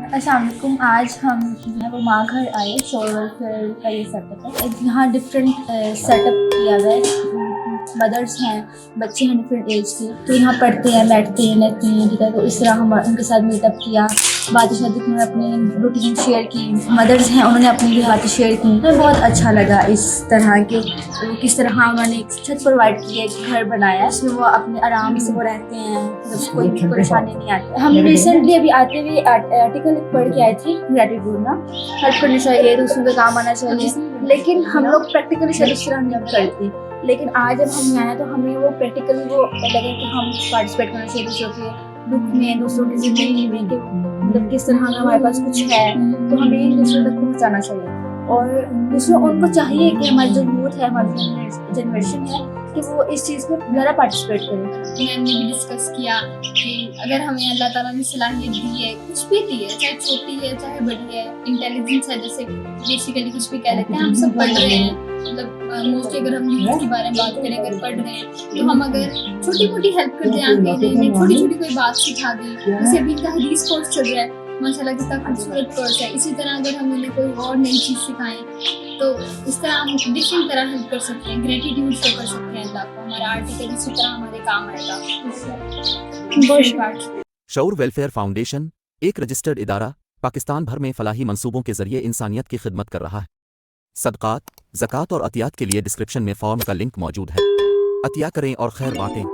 السلام علیکم. آج ہم جو ہے وہ ماں گھر آئے. شور ویلفیئر کا یہ سیٹ اپ ہے. یہاں ڈفرینٹ سیٹ اپ کیا ہوا ہے. مدرس ہیں, بچے ہیں ڈفرینٹ ایج کے, تو یہاں پڑھتے ہیں, بیٹھتے ہیں, رہتے ہیں, ٹھیک ہے. تو اس طرح ہم ان کے ساتھ میٹ اپ کیا, باتیں شاتیں انہوں نے اپنی روٹین شیئر کی. مدرس ہیں, انہوں نے اپنی بھی باتیں شیئر کی. ہمیں بہت اچھا لگا اس طرح کہ کس طرح انہوں نے ایک چھت پرووائڈ کی ہے, ایک گھر بنایا جس میں وہ اپنے آرام سے وہ رہتے ہیں, کوئی بھی پریشانی نہیں آتی. ہم ریسنٹلی ابھی آتے ہوئے آرٹیکل پڑھ کے آئے تھے, گریٹیٹیوڈ نا, ہیلپ کرنی چاہیے, دوسروں کے کام آنا چاہیے. لیکن ہم لوگ پریکٹیکلی شاید اس طرح نہیں کرتے. لیکن آج جب ہم آئے تو ہمیں وہ پریکٹیکلی وہ لگا کہ ہم پارٹیسپیٹ کرنا چاہیے دوسروں کے دکھ میں, دوسروں کی زندگی میں, کہ مطلب کس طرح ہمارے پاس کچھ ہے تو ہمیں دوسروں تک پہنچانا چاہیے. اور دوسروں ان کو چاہیے کہ ہماری جو یوتھ ہے, ہماری جنریشن ہے, کہ وہ اس چیز میں ذرا پارٹیسپیٹ کریں. میم نے بھی ڈسکس کیا کہ اگر ہمیں اللہ تعالیٰ نے صلاحیت دی ہے, کچھ بھی دی ہے, چاہے چھوٹی ہے چاہے بڑی ہے, انٹیلیجنس ہے, جیسے بیسیکلی کچھ بھی کہہ لیتے ہیں, ہم سب پڑھ رہے ہیں. مطلب موسٹلی اگر ہم یوتھ کے بارے میں بات کریں, اگر پڑھ رہے ہیں تو ہم اگر چھوٹی موٹی ہیلپ کر دیں, آگے نہیں چھوٹی چھوٹی کوئی بات سکھا دیں. جیسے ابھی کا حدیث کورس چل رہا ہے, ماشاء اللہ کتنا خوبصورت کورس ہے. اسی طرح اگر ہم انہیں کوئی اور نئی چیز سکھائیں تو اس طرح ہم ڈفرینٹ طرح ہیلپ کر سکتے ہیں, گریٹیٹیوڈ شو کر سکتے ہیں اللہ کو. ہمارا آرٹیکل اسی طرح ہمارے کام آئے گا. شعور ویلفیئر فاؤنڈیشن ایک رجسٹرڈ ادارہ پاکستان بھر میں فلاحی منصوبوں کے ذریعے انسانیت کی خدمت کر رہا ہے. صدقات, زکوٰۃ اور عطیات کے لیے ڈسکرپشن میں فارم کا لنک موجود ہے. عطیہ کریں اور خیر بانٹیں.